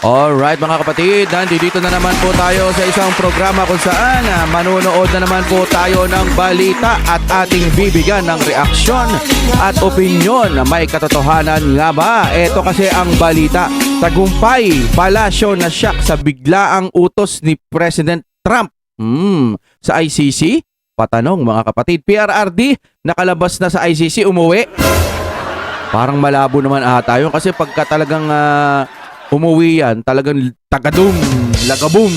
Alright mga kapatid, nandito na naman po tayo sa isang programa kung saan manonood na naman po tayo ng balita at ating bibigyan ng reaksyon at opinyon na may katotohanan nga ba? Ito kasi ang balita. Tagumpay, palasyo na shock sa biglaang utos ni President Trump sa ICC? Patanong mga kapatid, PRRD nakalabas na sa ICC, umuwi? Parang malabo naman ata yun kasi pagka talagang umuwi yan, talagang tagadum, lagabum,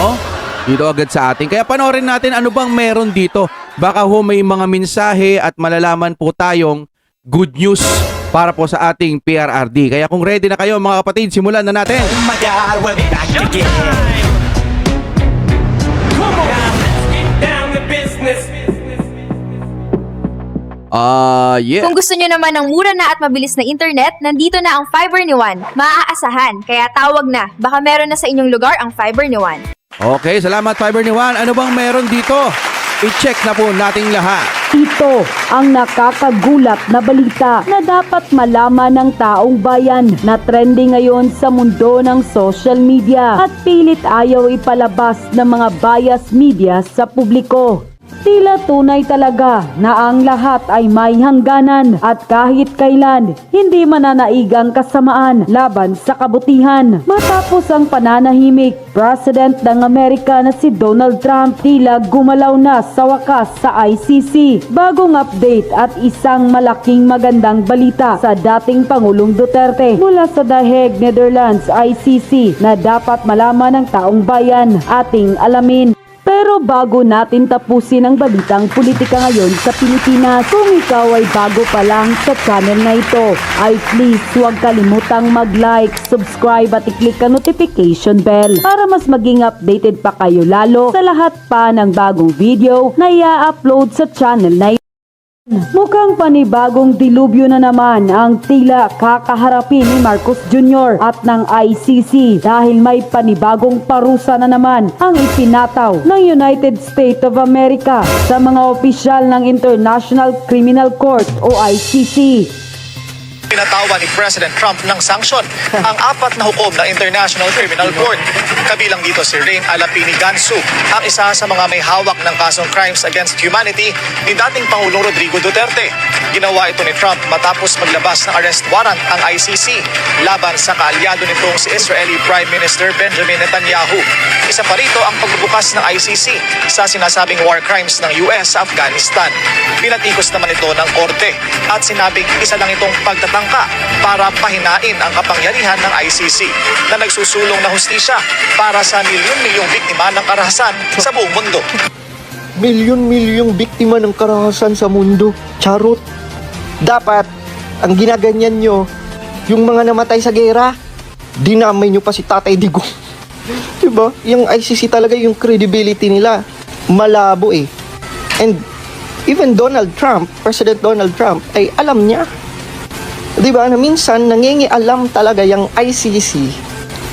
no? Dito agad sa atin. Kaya panoorin natin ano bang meron dito. Baka ho may mga mensahe at malalaman po tayong good news para po sa ating PRRD. Kaya kung ready na kayo mga kapatid, simulan na natin. Oh my God, we'll be back again. Come on, let's get down to business. Yeah. Kung gusto nyo naman ng mura na at mabilis na internet, nandito na ang fiber ni Juan. Maaasahan, kaya tawag na. Baka meron na sa inyong lugar ang fiber ni Juan. Okay, salamat Fiber ni Juan. Ano bang meron dito? I-check na po nating lahat. Ito ang nakakagulat na balita na dapat malaman ng taong bayan na trending ngayon sa mundo ng social media at pilit ayaw ipalabas ng mga bias media sa publiko. Tila tunay talaga na ang lahat ay may hangganan at kahit kailan hindi mananaigang kasamaan laban sa kabutihan. Matapos ang pananahimik, President ng Amerika na si Donald Trump tila gumalaw na sa wakas sa ICC. Bagong update at isang malaking magandang balita sa dating Pangulong Duterte mula sa The Hague, Netherlands, ICC na dapat malaman ng taong bayan ating alamin. Pero bago natin tapusin ang balitang politika ngayon sa Pilipinas, kung ikaw ay bago pa lang sa channel na ito, ay please huwag kalimutang mag-like, subscribe at i-click ang notification bell para mas maging updated pa kayo lalo sa lahat pa ng bagong video na i-upload sa channel na ito. Mukhang panibagong dilubyo na naman ang tila kakaharapin ni Marcos Jr. at ng ICC dahil may panibagong parusa na naman ang ipinataw ng United States of America sa mga opisyal ng International Criminal Court o ICC. Pinatawa ni President Trump ng sanksyon ang 4 na hukom ng International Criminal Court. Kabilang dito si Rein Alapini Gansu, ang isa sa mga may hawak ng kasong crimes against humanity ni dating Pangulong Rodrigo Duterte. Ginawa ito ni Trump matapos maglabas ng arrest warrant ang ICC laban sa kaalyado nitong si Israeli Prime Minister Benjamin Netanyahu. Isa pa rito ang pagbubukas ng ICC sa sinasabing war crimes ng US sa Afghanistan. Pinatikos naman ito ng korte at sinabing isa lang itong pagtatangka para pahinain ang kapangyarihan ng ICC na nagsusulong na hustisya para sa milyon-milyong biktima ng karahasan sa buong mundo. Milyon-milyong biktima ng karahasan sa mundo. Charot. Dapat, ang ginaganyan nyo, yung mga namatay sa gera, dinamay nyo pa si Tatay Digong. Diba? Yung ICC talaga, yung credibility nila, malabo eh. And even Donald Trump, President Donald Trump, ay alam niya. Diba? Na minsan, nangingialam talaga yung ICC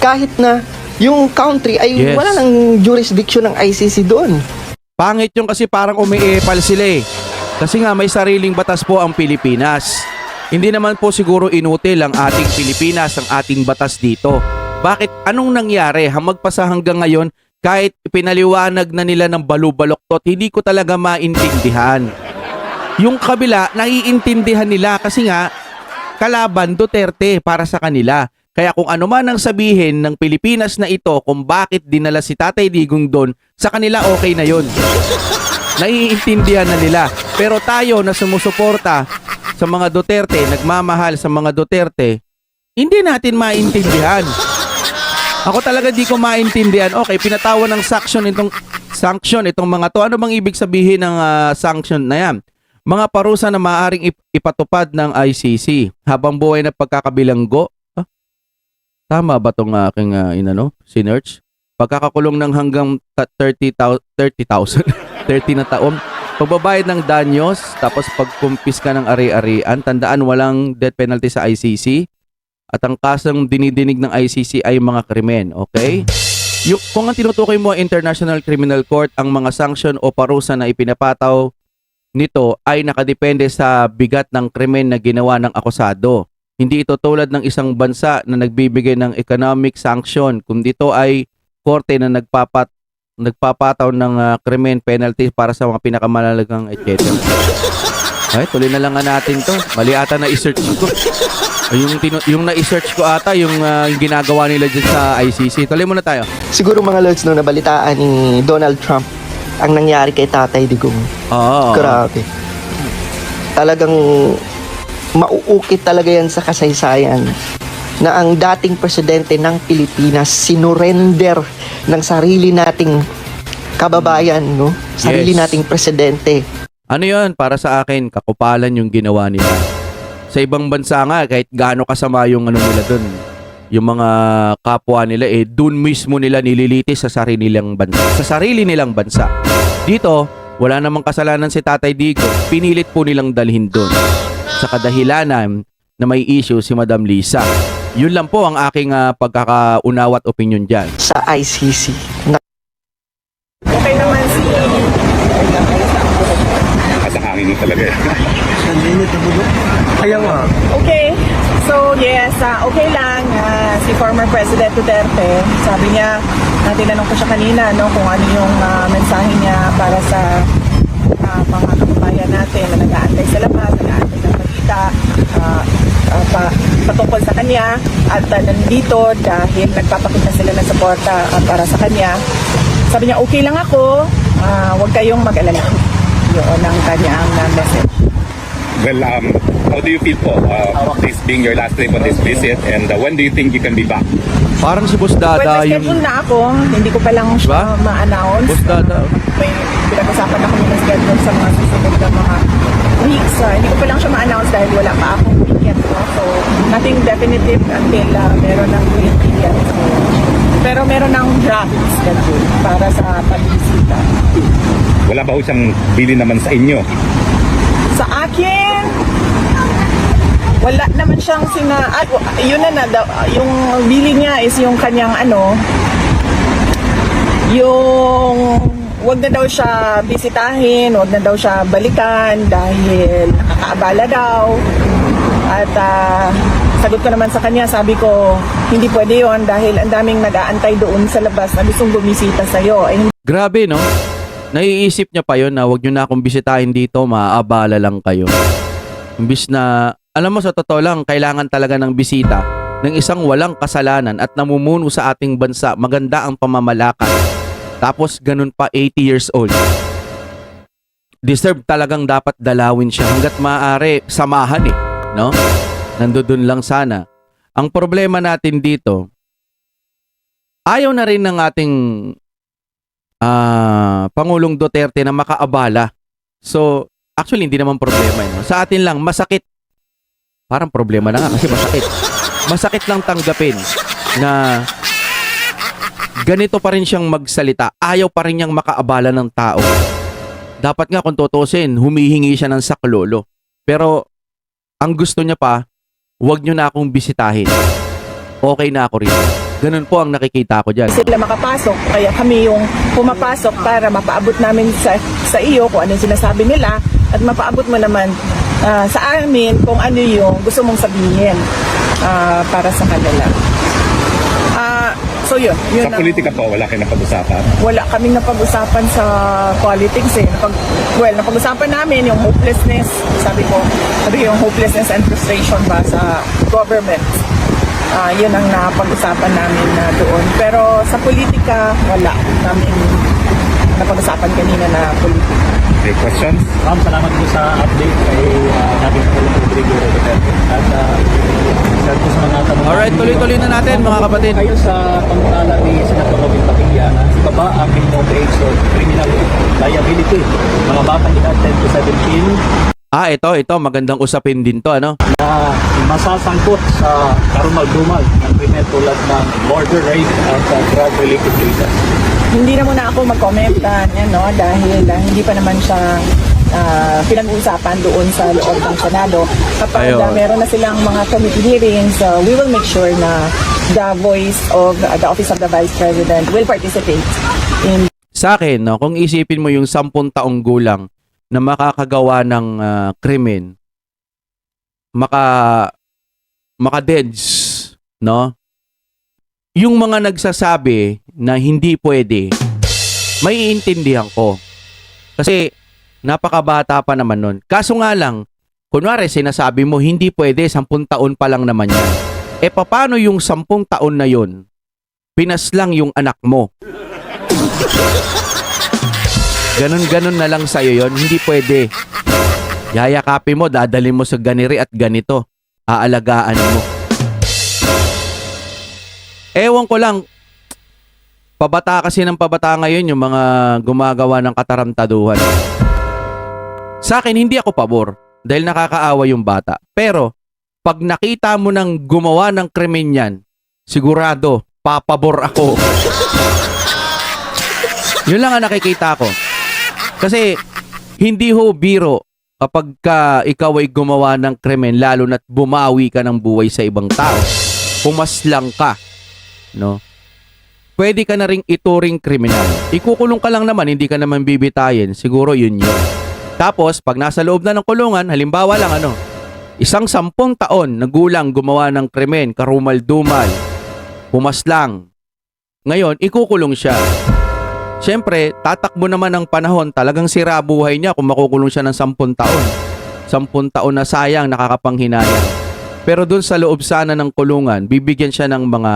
kahit na yung country ay wala nang jurisdiction ng ICC doon. Pangit yung kasi parang umiepal sila eh. Kasi nga may sariling batas po ang Pilipinas. Hindi naman po siguro inutil ang ating Pilipinas, ang ating batas dito. Bakit? Anong nangyari? Magpasa hanggang ngayon, kahit pinaliwanag na nila ng balubaloktot, hindi ko talaga maintindihan. Yung kabila, naiintindihan nila kasi nga, kalaban Duterte para sa kanila. Kaya kung ano man ang sabihin ng Pilipinas na ito kung bakit dinala si Tatay Digong doon, sa kanila okay na yon. Naiintindihan na nila. Pero tayo na sumusuporta sa mga Duterte, nagmamahal sa mga Duterte, hindi natin maintindihan. Ako talaga di ko maintindihan. Okay, pinatawan ng sanction itong mga to. Ano bang ibig sabihin ng sanction na yan? Mga parusa na maaaring ipatupad ng ICC habang buhay na pagkakabilanggo. Tama ba itong aking sinerch? Pagkakakulong ng hanggang 30,000 30 na taon. Pagbabayad ng danyos, tapos pagkumpis ka ng ari-arian, tandaan walang death penalty sa ICC. At ang kasong dinidinig ng ICC ay mga krimen, okay? Kung ang tinutukoy mo International Criminal Court, ang mga sanction o parusa na ipinapataw nito ay nakadepende sa bigat ng krimen na ginawa ng akusado. Hindi ito tulad ng isang bansa na nagbibigay ng economic sanction, kundi ito ay korte na nagpapataw ng krimen penalty para sa mga pinakamalalagang etc. Ay, tuloy na lang nga natin to. Mali ata na i-search ko. Yung na-search ko ata, yung ginagawa nila dyan sa ICC. Tuloy muna tayo. Siguro mga lods no, nabalitaan ni Donald Trump ang nangyari kay Tatay Digong. Oo. Grabe. Talagang mauukit talaga yan sa kasaysayan na ang dating presidente ng Pilipinas sinurrender ng sarili nating kababayan, no? Sarili Yes. nating presidente. Ano yun? Para sa akin, kakupalan yung ginawa nila. Sa ibang bansa nga, kahit gaano kasama yung ano nila dun, yung mga kapwa nila, dun mismo nila nililitis sa sarili nilang bansa. Sa sarili nilang bansa. Dito, wala namang kasalanan si Tatay Digo. Pinilit po nilang dalhin dun. Sa kadahilanan na may issue si Madam Lisa. Yun lang po ang aking pagkakaunawa at opinion dyan. Sa ICC. Okay naman si Sa hangin talaga eh. Okay. So yes, okay lang. Si former President Duterte, sabi niya, tinanong ko siya kanina no, kung ano yung mensahe niya para sa mga kababayan natin na nag-aantay sa labas, nag-aantay ng balita, patungkol sa kanya at nandito dahil nagpapakita sila ng suporta para sa kanya. Sabi niya, okay lang ako, huwag kayong mag-alala. Yun ang kanyang message. Well, how do you feel po this being your last trip on this visit, and when do you think you can be back? Parang si Boss Well, Dada may yung... schedule na ako. Hindi ko pa lang Diba? siya ma-announce. Boss Dada. May pinag-usapan ako ng schedule sa mga susunod na mga weeks. Hindi ko pa lang siya ma-announce dahil wala pa akong ticket. No? So, nothing definitive until meron ng green ticket. So, pero meron ng draft schedule para sa pagbisita. Wala ba ho siyang bili naman sa inyo? Sa akin, wala naman siyang yun na yung bili niya is yung kanyang yung wag na daw siya bisitahin, wag na daw siya balikan dahil nakakaabala daw. At sagot ko naman sa kanya, sabi ko, hindi pwede yon dahil ang daming nag-aantay doon sa labas na gustong bumisita sa'yo. Grabe, no? Naiisip niya pa yun na wag niyo na akong bisitahin dito, maaabala lang kayo. Imbis na, alam mo sa totoo lang, kailangan talaga ng bisita ng isang walang kasalanan at namumuno sa ating bansa, maganda ang pamamalakad. Tapos ganun pa 80 years old. Deserve talagang dapat dalawin siya hanggat maaari samahan no? Nandun lang sana. Ang problema natin dito, ayaw na rin ng ating Pangulong Duterte na makaabala. So, actually, hindi naman problema yun. Sa atin lang, masakit. Parang problema na nga kasi masakit. Masakit lang tanggapin na ganito pa rin siyang magsalita. Ayaw pa rin niyang makaabala ng tao. Dapat nga kung tutusin, humihingi siya ng saklolo. Pero, ang gusto niya pa, huwag niyo na akong bisitahin. Okay na ako rin. Ganun po ang nakikita ko dyan. Sila makapasok, kaya kami yung pumapasok para mapaabot namin sa iyo kung ano yung sinasabi nila at mapaabot mo naman sa amin kung ano yung gusto mong sabihin para sa kanila. So yun Sa politika po, wala kayo napag-usapan? wala kaming napag-usapan sa politics napag-usapan namin yung hopelessness, sabi ko yung hopelessness and frustration ba sa government. Yun ang napag-usapan namin doon. Pero sa politika, wala namin napag-usapan kanina na politika. Any questions? Ma'am, salamat po sa update kay natin po Rodrigo Duterte. At isa po sa mga tanong. Alright, tuloy-tuloy na natin mga kapatid. Kayo sa pangutala ni Senator Robin Padilla na si baba ang minimum age or criminal liability. Mga batang edad 10 to 17 Ito, magandang usapin din to, ano? na masasangkot sa karumal-dumal ng krimen tulad ng border rape at drug-related cases. Hindi na muna ako mag-comment dahil hindi pa naman siya pinag-uusapan doon sa loob ng Senado. Kapag Ayun. meron na silang mga committee hearings, we will make sure na the voice of the Office of the Vice President will participate in Sa akin, no, kung isipin mo yung 10 taong gulang na makakagawa ng krimen, makadeds, no? Yung mga nagsasabi na hindi pwede, may iintindihan ko. Kasi napakabata pa naman nun. Kaso nga lang, kunwari sinasabi mo hindi pwede, 10 taon pa lang naman yan. Paano yung 10 taon na yun, pinaslang yung anak mo? Ganon na lang sa'yo yon, hindi pwede. Yayakapin mo, dadalhin mo sa ganiri at ganito. Aalagaan mo. Ewan ko lang, pabata kasi ng pabata ngayon yung mga gumagawa ng katarantaduhan. Sa akin, hindi ako pabor dahil nakakaawa yung bata. Pero, pag nakita mo nang gumawa ng krimen yan, sigurado, papabor ako. Yun lang ang nakikita ko. Kasi, hindi ho biro kapag ikaw ay gumawa ng krimen, lalo na't bumawi ka ng buhay sa ibang tao. Pumaslang ka. No? Pwede ka na ring ituring kriminal. Ikukulong ka lang naman, hindi ka naman bibitayin. Siguro yun yun. Tapos, pag nasa loob na ng kulungan, halimbawa lang isang 10 taon na gulang gumawa ng krimen, karumal-dumal, pumaslang. Ngayon, ikukulong siya. Siyempre, tatakbo naman ng panahon, talagang sira buhay niya kung makukulong siya ng 10 taon. 10 taon na sayang, nakakapanghinayang. Pero dun sa loob sana ng kulungan, bibigyan siya ng mga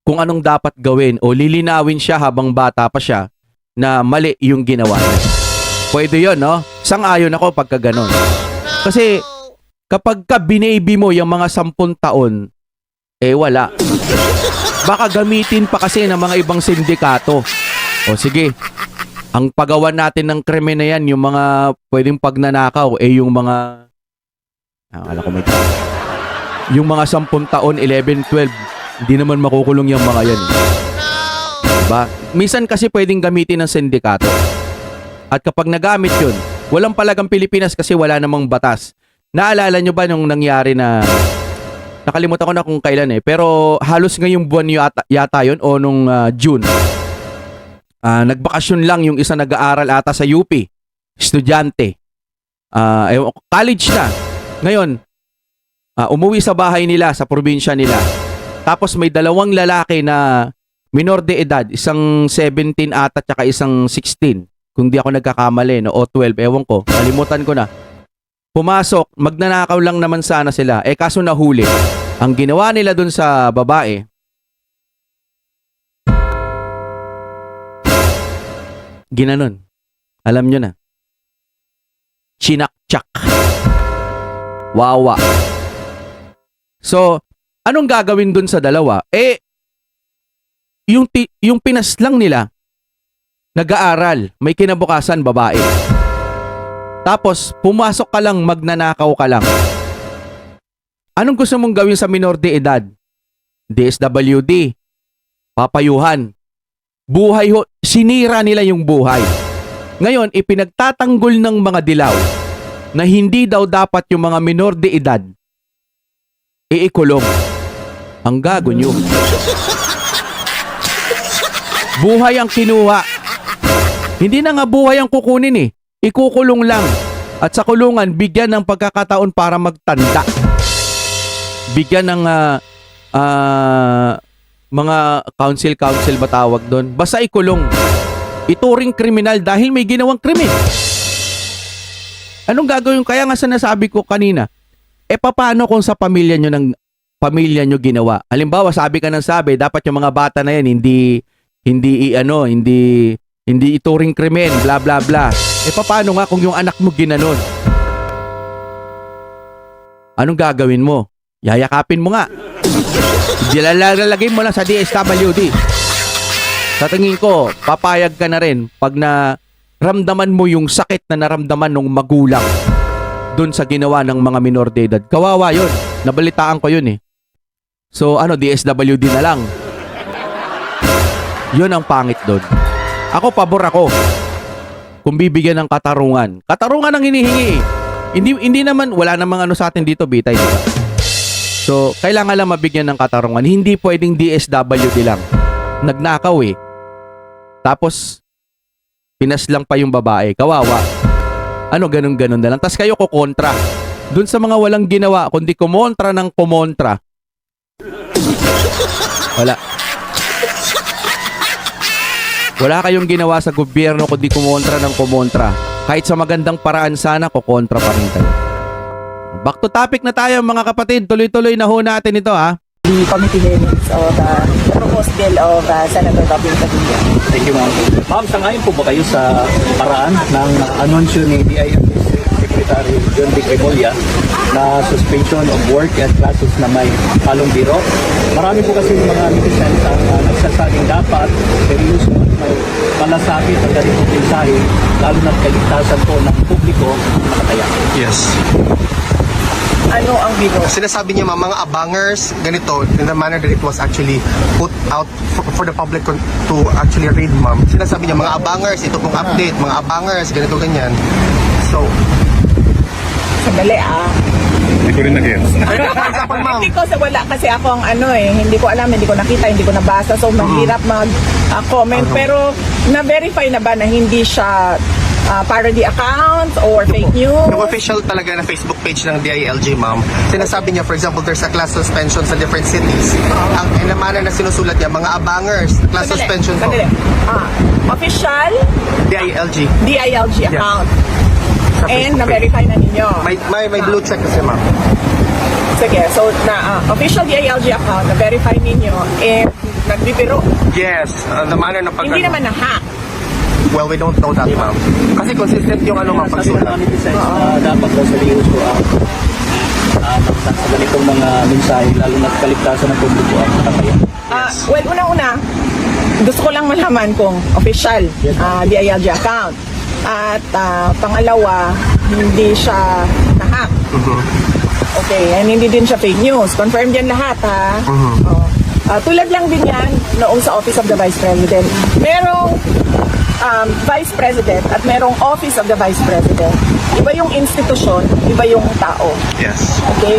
kung anong dapat gawin o lilinawin siya habang bata pa siya na mali yung ginawa niya. Pwede yun, no? Sang-ayon ako pagka ganon. Kasi kapag ka binaby mo yung mga 10 taon, wala. Baka gamitin pa kasi ng mga ibang sindikato. O sige, ang pagawa natin ng krimen na yan, yung mga pwedeng pagnanakaw, yung mga yung mga 10 taon, 11, 12, hindi naman makukulong yung mga yan. Diba? Minsan kasi pwedeng gamitin ng sindikato. At kapag nagamit yun, walang palagang Pilipinas kasi wala namang batas. Naalala nyo ba nung nangyari na nakalimutan ko na kung kailan pero halos ngayong buwan yata yun o nung June. Nagbakasyon lang yung isa nag-aaral ata sa UP. Estudyante. College na. Ngayon, umuwi sa bahay nila, sa probinsya nila. Tapos may 2 lalaki na minor de edad. Isang 17 ata at isang 16. Kung di ako nagkakamali, no? O 12, ewan ko. Kalimutan ko na. Pumasok, magnanakaw lang naman sana sila. Kaso nahuli. Ang ginawa nila dun sa babae, ginanon. Alam nyo na. Chinakchak. Wawa. So, anong gagawin dun sa dalawa? Yung pinaslang nila, nag-aaral, may kinabukasan babae. Tapos, pumasok ka lang, magnanakaw ka lang. Anong gusto mong gawin sa minor de edad? DSWD. Papayuhan. Buhay ho. Sinira nila yung buhay. Ngayon, ipinagtatanggol ng mga dilaw na hindi daw dapat yung mga minor de edad iikulong. Ang gago nyo. Buhay ang kinuha. Hindi na nga buhay ang kukunin ikukulong lang. At sa kulungan, bigyan ng pagkakataon para magtanda. Bigyan ng mga council ba tawag doon. Basta ikulong. Ituring kriminal dahil may ginawang krimen. Anong gagawin? Kaya nga sinasabi ko kanina, paano kung sa pamilya nyo ginawa? Halimbawa, sabi ka ng sabi, dapat yung mga bata na yan hindi ituring krimen, bla bla bla. Paano nga kung yung anak mo ginanon? Anong gagawin mo? Yayakapin mo nga. Dilalagay mo lang sa DSWD. Sa tingin ko, papayag ka na rin pag ramdaman mo yung sakit na naramdaman ng magulang dun sa ginawa ng mga minor de edad. Kawawa yun. Nabalitaan ko yun So DSWD na lang. Yun ang pangit dun. Ako, pabor ako. Kung bibigyan ng katarungan. Katarungan ang hinihingi. Hindi naman, wala namang sa atin dito, bitay, diba? So, kailangan lang mabigyan ng katarungan. Hindi pwedeng DSWD lang. Nagnakaw Tapos, pinaslang pa yung babae. Kawawa. Ganun-ganun na lang. Tapos kayo kukontra. Doon sa mga walang ginawa, kundi kumontra ng kumontra. Wala. Wala kayong ginawa sa gobyerno kundi kumontra ng kumontra. Kahit sa magandang paraan sana, kukontra pa rin kayo. Back to topic na tayo mga kapatid. Tuloy-tuloy na ho natin ito ha. The committee hearings of the proposed bill of Senator Robin Padilla. Thank you, ma'am. Ma'am, sangayon po ba kayo sa paraan ng anunsyo ni DILG Secretary John Vic Remulla na suspension of work at classes na may halong biro? Marami po kasi mga netizens ang nagsasabing dapat seryoso at may malasakit ang ganitong mensahe, lalo na kaligtasan po ng publiko na nakataya. Yes. Ano ang biro? Sinasabi niya mga abangers, ganito, in the manner that it was actually put out for the public to actually read, ma'am. Sinasabi niya mga abangers, ito pong update, mga abangers, ganito, ganyan. So, Sandali Hindi ko rin nag-gets. Hindi ko sa wala kasi ako ang hindi ko alam, hindi ko nakita, hindi ko nabasa. So mahirap mag-comment. Pero na-verify na ba na hindi siya parody account or fake news? yung official talaga na Facebook page ng DILG, ma'am, sinasabi niya, for example, there's a class suspension sa different cities. Ang in the manner na sinusulat niya, mga abangers, class suspension po. Sandali. Official DILG. DILG account. Sa And Facebook na-verify na ninyo. May blue check kasi, ma'am. Sige, so official DILG account, na-verify ninyo, and nagbibiro. Yes, the manner na pag... Hindi naman na-hack. Well, we don't know that, ma'am. Kasi consistent yung ma'am, Sabi ng pagsulat. mga netizens na dapat daw seryoso ang sa ganitong mga mensahe, lalo na kaligtasan ng publiko ang nakataya. Well, unang-una, gusto ko lang malaman kung official DILG account. At pangalawa, hindi siya na-hack. Okay, and hindi din siya fake news. Confirm yan lahat, ha? Tulad lang din yan noong sa Office of the Vice President. Merong Vice President at merong Office of the Vice President. Iba yung institusyon, iba yung tao. Yes. Okay?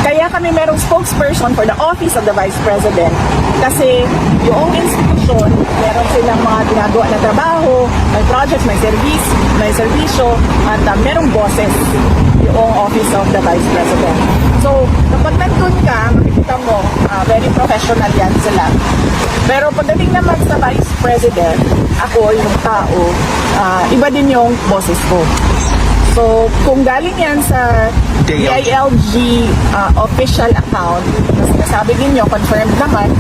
Kaya kami merong spokesperson for the Office of the Vice President kasi yung institusyon, meron silang mga ginagawa na trabaho, may projects, may service, may serbisyo, at merong bosses yung Office of the Vice President. So, kapag nandun ka, makikita mo, very professional yan sila. Pero pagdating naman sa Vice President, ako, yung tao, iba din yung bosses ko. So, kung galing yan sa DILG official account, na sinasabi ninyo, confirmed naman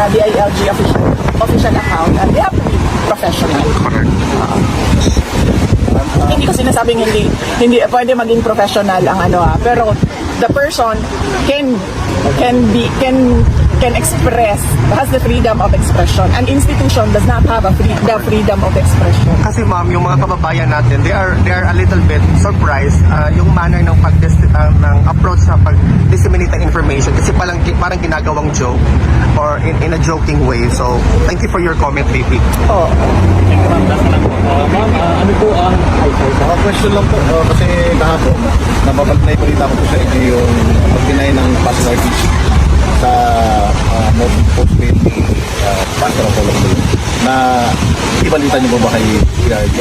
na DILG official account, and they have to be professional. Correct. Hindi ko sinasabing hindi pwede maging professional ang pero the person can express, has the freedom of expression. An institution does not have the freedom of expression. Kasi ma'am, yung mga kababayan natin, they are a little bit surprised yung manner ng ng approach sa pag-disseminate ng information kasi parang ginagawang joke or in a joking way. So, thank you for your comment, VP. Oh. Thank you, ma'am. Last na lang po. Ma'am, ano po ang... Question lang po, kasi kahapon, nababalik na ibalita ko po sa inyo yung pag-deny ng Pastor RTC sa post-mail ni Pastor Apollo na ibalita niyo po ba kay PRG?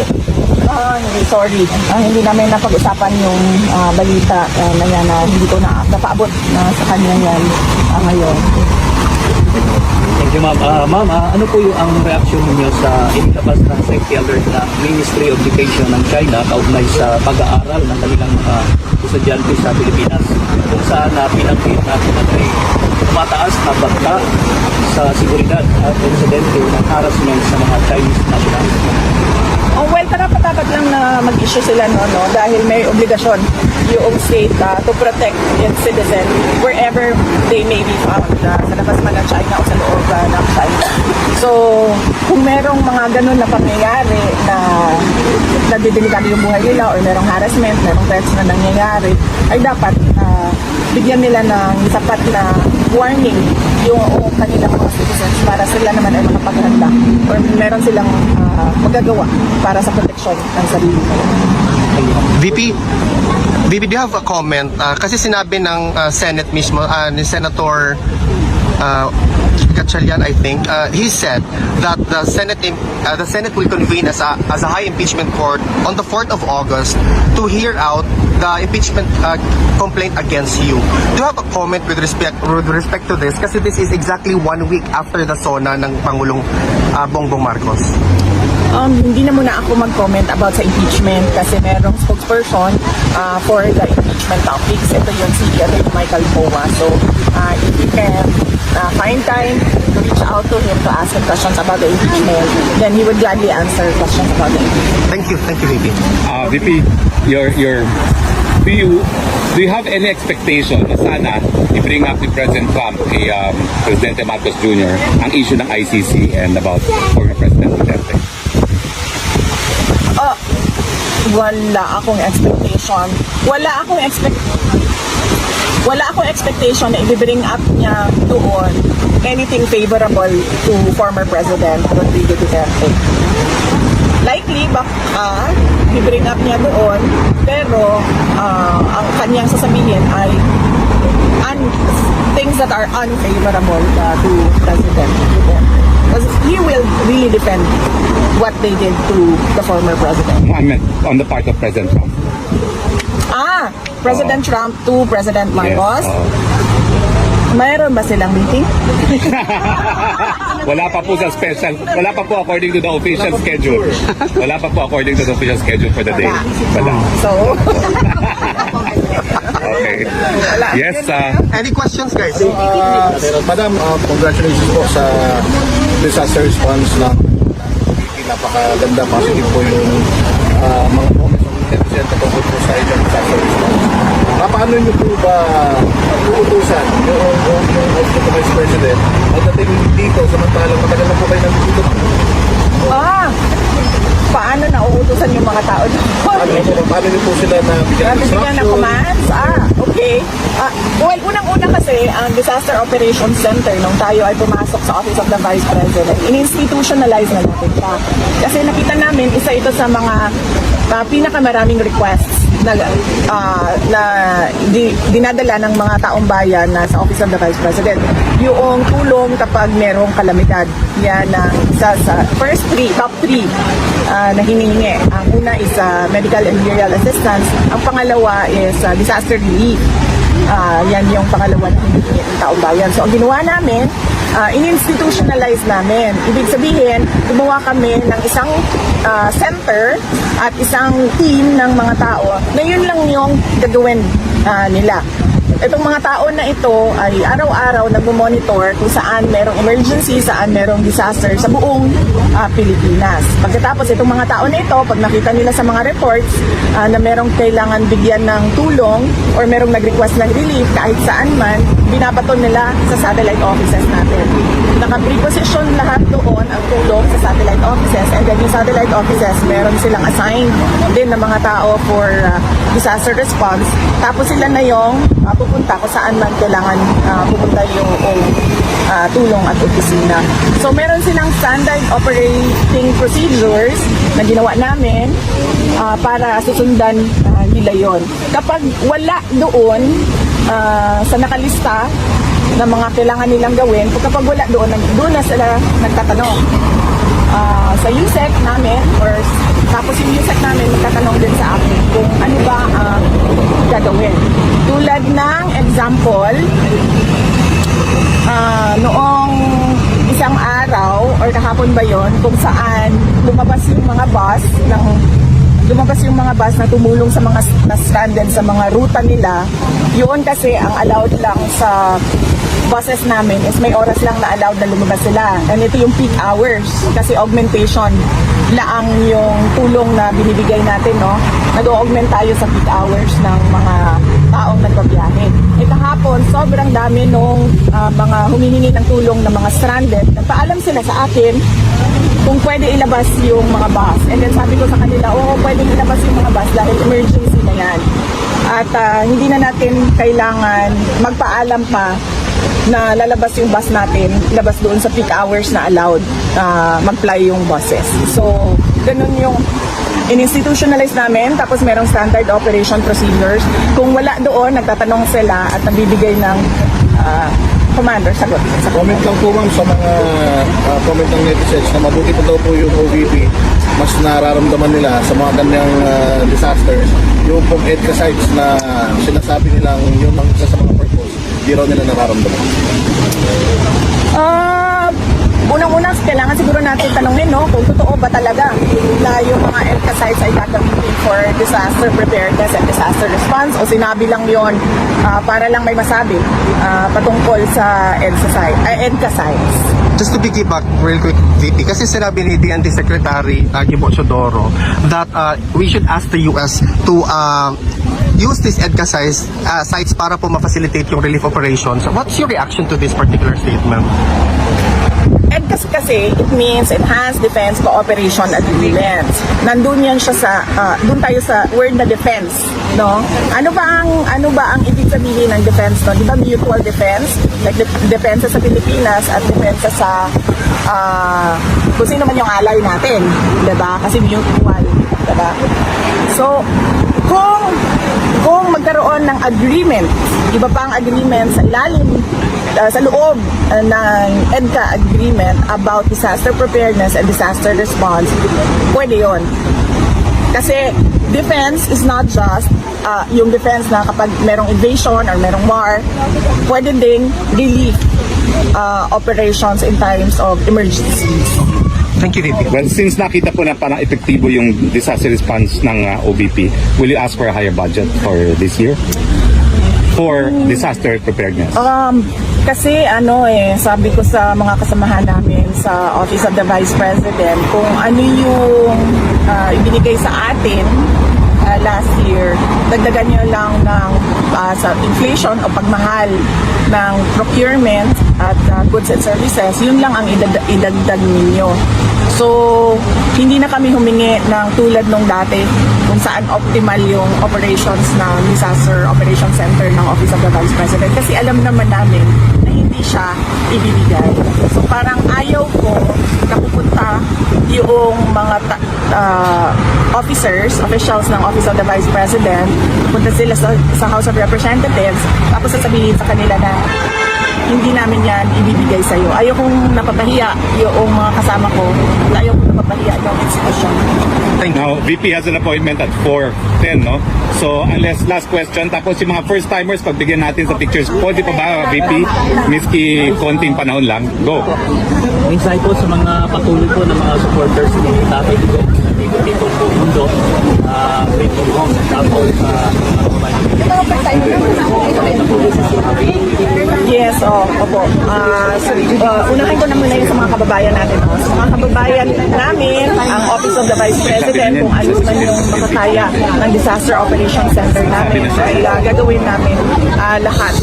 Hindi, sorry. Hindi namin napag-usapan yung balita na yan na hindi ko napaabot sa kanya yan ngayon. Thank you, ma'am. Ma'am, ano po yung ang reaksyon ninyo sa inilabas ng safety alert ng Ministry of Education ng China kaugnay sa pag-aaral ng kanilang mga estudyante sa Pilipinas kung saan pinanggit na may tumataas na bagta sa seguridad at insidente ng harassment sa mga Chinese nationals? Well, dapat lang na mag-issue sila dahil may obligasyon yung state to protect its citizen wherever they may be found, sa labas man ng China o sa loob ng China. So, kung merong mga ganun na pangyayari na nagdidelikado yung buhay nila or merong harassment, merong threats na nangyayari, ay dapat bigyan nila ng sapat na warning yung kanilang mga citizens para sila naman ay makapaghanda or meron silang magagawa para sa proteksyon ng sarili nila. VP, do you have a comment? Kasi sinabi ng Senate mismo, ni Senator Gatchalian, I think, he said that the Senate will convene as a high impeachment court on the 4th of August to hear out the impeachment complaint against you. Do you have a comment with respect to this? Kasi this is exactly 1 week after the SONA ng Pangulong Bongbong Marcos. Hindi na muna ako mag-comment about sa impeachment kasi merong spokesperson for the impeachment topics. Ito yung si Michael Poa. So, if you can find time to reach out to him to ask him questions about the impeachment, then he would gladly answer questions about the impeachment. Thank you, VP. VP, do you have any expectation na sana i-bring up ni President Trump kay Presidente Marcos Jr. ang issue ng ICC and about former President Duterte? Wala akong expectation. Wala akong expectation na i-bring up niya doon anything favorable to former President Rodrigo Duterte. Likely, baka i-bring up niya doon, pero ang kanyang sasabihin ay things that are unfavorable to President Duterte. Because he will really defend what they did to the former president. I meant on the part of President Trump. President Trump to President Marcos. Mayroon ba silang meeting? Wala pa po sa special. Wala pa po according to the official schedule. Wala pa po according to the official schedule for the day. Wala. So, okay. Yes, Any questions, guys? Madam, congratulations po sa disaster response ng napakaganda, positive po yung mga comments ng intelligent na tungkol po sa inyong disaster response. Paano nyo po ba uutusan yung Office of the Vice President pagdating dito samantalang matagal na po kayo nandito? paano nauutusan yung mga tao doon? Paano nyo po sila Nabibigyan ng commands? Okay. Well, unang-una kasi, ang Disaster Operations Center, nung tayo ay pumasok sa Office of the Vice President, in-institutionalize na natin siya. Kasi nakita namin, isa ito sa mga pinakamaraming requests na dinadala ng mga taong bayan na sa Office of the Vice President. Yung tulong kapag merong kalamidad. Yan ang isa sa top 3 na hinihingi. Ang una is medical and burial assistance. Ang pangalawa is disaster relief. Yan yung pangalawa na hinihingi ng taong bayan. So ang ginawa namin, in-institutionalize namin. Ibig sabihin, gumawa kami ng isang center at isang team ng mga tao na yun lang yung gagawin nila. Itong mga tao na ito ay araw-araw nagmo-monitor kung saan merong emergency, saan merong disaster sa buong Pilipinas. Pagkatapos itong mga tao na ito, pag nakita nila sa mga reports na merong kailangan bigyan ng tulong or merong nag-request ng relief kahit saan man, binabaton nila sa satellite offices natin. Naka-preposition lahat doon ang tulong sa satellite offices, and then yung satellite offices, meron silang assigned din ng mga tao for disaster response. Tapos sila na yung pupunta kung saan man kailangan pupunta yung tulong at opisina. So meron silang standard operating procedures na ginawa namin para susundan nila yon. Kapag wala doon sa nakalista na mga kailangan nilang gawin, kapag wala doon na sila nagtatanong. Sa USEC namin, or tapos yung USEC namin magtatanong din sa akin kung ano ba ang gagawin. Tulad ng example, noong isang araw or kahapon ba yon, kung saan lumabas yung mga bus na tumulong sa mga na-stranded sa mga ruta nila. Yun kasi ang allowed lang sa buses namin is may oras lang na allowed na lumabas sila. And ito yung peak hours kasi augmentation laang yung tulong na binibigay natin, no? Nag-augment tayo sa peak hours ng mga taong nagbabiyahe. Kahapon, sobrang dami nung mga humihingi ng tulong ng mga stranded. Nagpaalam sila sa akin kung pwede ilabas yung mga bus. And then sabi ko sa kanila, pwede ilabas yung mga bus dahil emergency na yan. At hindi na natin kailangan magpaalam pa na lalabas yung bus natin, labas doon sa peak hours na allowed mag-fly yung buses. So, ganun yung in-institutionalize namin, tapos merong standard operation procedures. Kung wala doon, nagtatanong sila at nabibigay ng Commander, sagot. Comment lang po ma'am sa mga comment ng netizens na mabuti pa daw po yung OVP. Mas nararamdaman nila sa mga ganyang disasters. Yung pong EDCA sites na sinasabi nilang yun ang isa sa mga purpose, di raw nila nararamdaman. Unang-una, kailangan siguro natin tanongin, no, kung totoo ba talaga na yung mga EDCA sites ay gagamitin for disaster preparedness and disaster response o sinabi lang yon para lang may masabi patungkol sa EDCA sites. Just to piggyback real quick, VP, kasi sinabi ni DND Secretary Gibo Chodoro that we should ask the US to use these EDCA sites para po ma-facilitate yung relief operations. What's your reaction to this particular statement? EDCA kasi, it means Enhanced Defense Cooperation Agreements. Nandun yan siya sa, dun tayo sa word na defense, no? Ano ba ang ibig sabihin ng defense, no? Di ba mutual defense? Like depensa sa Pilipinas at depensa sa, kung sino man yung ally natin, di ba? Kasi mutual, di ba? So, kung magkaroon ng agreement, iba pa ang agreement sa ilalim, sa loob ng EDCA agreement about disaster preparedness and disaster response, pwede yun. Kasi defense is not just yung defense na kapag merong invasion or merong war, pwede ding relief operations in times of emergencies. Thank you, VP. Well, since nakita po na parang epektibo yung disaster response ng OVP, will you ask for a higher budget for this year? For disaster preparedness? Kasi sabi ko sa mga kasamahan namin sa Office of the Vice President, kung ano yung ibinigay sa atin last year, dagdagan nyo lang ng sa inflation o pagmahal ng procurement at goods and services, yun lang ang idagdag ninyo. So, hindi na kami humingi ng tulad nung dati kung saan optimal yung operations ng Disaster Operations Center ng Office of the Vice President kasi alam naman namin na hindi siya ibibigay. So, parang ayaw ko na pupunta yung mga officials ng Office of the Vice President, punta sila sa House of Representatives, tapos sasabihin sa kanila na hindi namin yan ibibigay sa iyo. Ayaw kong napapahiya yung mga kasama ko, ayaw kong napapahiya yung institusyon. Now, VP has an appointment at 4:10, no? So, unless last question, tapos yung mga first-timers, pagbigyan natin sa pictures, pwede pa ba, VP? Miski konting panahon lang. Go! Insight po sa mga patuloy po ng mga supporters ni Tatay Digo, dito po mundo, Great Home, tapos Yes, opo. Unahin ko na muna yung sa mga kababayan natin. Sa mga kababayan namin, ang Office of the Vice President, kung ano man yung makakaya ng Disaster Operations Center namin, ay gagawin namin lahat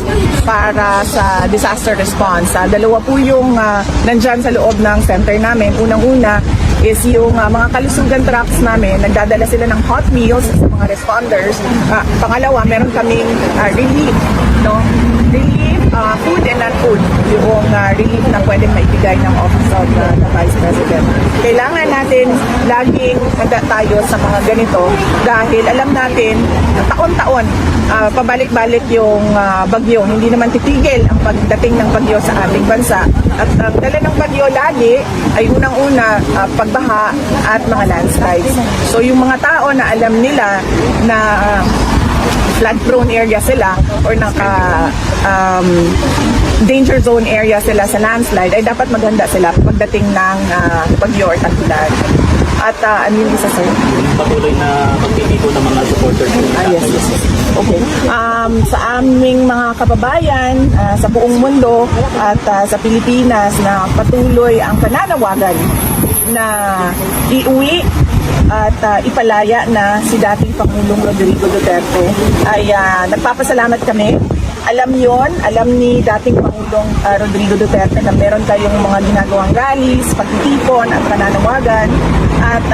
para sa disaster response. Dalawa po yung nandyan sa loob ng center namin. Unang-una is yung mga kalusugan trucks namin, nagdadala sila ng hot meals sa mga responders. Pangalawa, meron kaming relief, no? Relief, food and non-food, yung relief na pwedeng maibigay ng Office of the Vice President. Kailangan natin laging tayo sa mga ganito dahil alam natin na taon-taon pabalik-balik yung bagyo. Hindi naman titigil ang pagdating ng bagyo sa ating bansa. At ang dala ng bagyo lagi ay unang-una pagbaha at mga landslides. So yung mga tao na alam nila na flood-prone area sila or danger zone area sila sa landslide, ay dapat maghanda sila pagdating ng bagyo or tag-ulan. At ano yung isa sa'yo? patuloy na pagtitiko ng mga supporters. Yes. Okay. Sa aming mga kababayan sa buong mundo at sa Pilipinas na patuloy ang pananawagan na iuwi at ipalaya na si dating Pangulong Rodrigo Duterte ay nagpapasalamat kami. Alam ni dating Pangulong Rodrigo Duterte na meron tayong mga ginagawang rallies, pagtitipon at pananawagan. At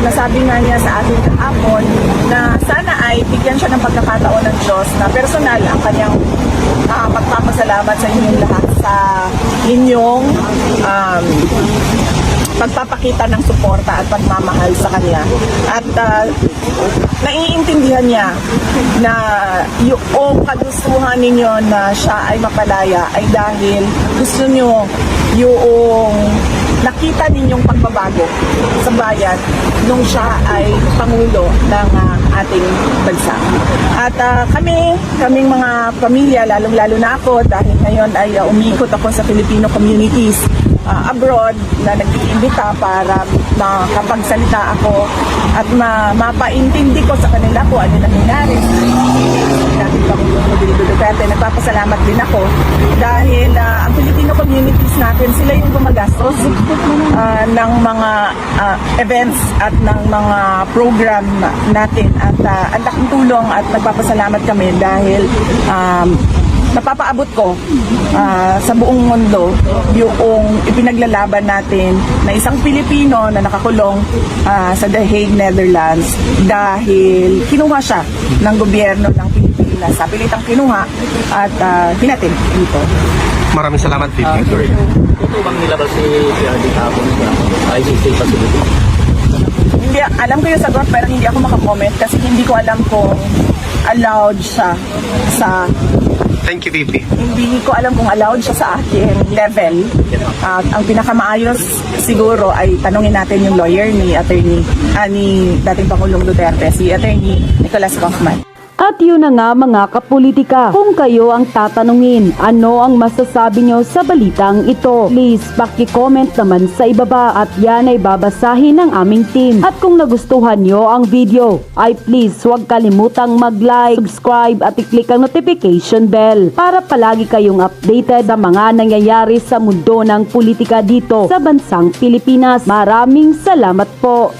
nasabi nga niya sa ating kahapon na sana ay bigyan siya ng pagkakataon ng Diyos na personal ang kanyang pagpapasalamat sa inyong lahat sa inyong pagpapakita ng suporta at pagmamahal sa kanya. At naiintindihan niya na yung kagustuhan ninyo na siya ay mapalaya ay dahil gusto nyo yung nakita ninyong pagbabago sa bayan nung siya ay Pangulo ng ating bansa. At kaming mga pamilya, lalong-lalo na ako dahil ngayon ay umiikot ako sa Filipino communities abroad na nag-iimbita para makapagsalita ako at mapaintindi ko sa kanila kung ano nangyayari. Dating Pangulong Rodrigo Duterte, nagpapasalamat din ako dahil ang Filipino communities natin, sila yung gumagastos ng mga events at ng mga program natin at ang laking tulong at nagpapasalamat kami dahil napapaabot ko sa buong mundo yung ipinaglalaban natin na isang Pilipino na nakakulong sa The Hague, Netherlands dahil kinuha siya ng gobyerno ng Pilipinas. Sa pilitang kinuha at hinatin dito. Maraming salamat, VP. Ito bang nilabas si PRD kahapon sa ICC facility? Hindi, alam ko yung sagot pero hindi ako makakomment kasi hindi ko alam kung allowed siya sa Thank you, VP. hindi ko alam kung allowed siya sa akin level. Ang pinakamaayos siguro ay tanungin natin yung lawyer ni ni dating Pangulong Duterte, si Attorney Nicholas Kaufman. At yun na nga mga kapolitika, kung kayo ang tatanungin, ano ang masasabi nyo sa balitang ito? Please paki-comment naman sa ibaba at yan ay babasahin ng aming team. At kung nagustuhan nyo ang video, ay please huwag kalimutang mag-like, subscribe at i-click ang notification bell para palagi kayong updated sa mga nangyayari sa mundo ng politika dito sa bansang Pilipinas. Maraming salamat po!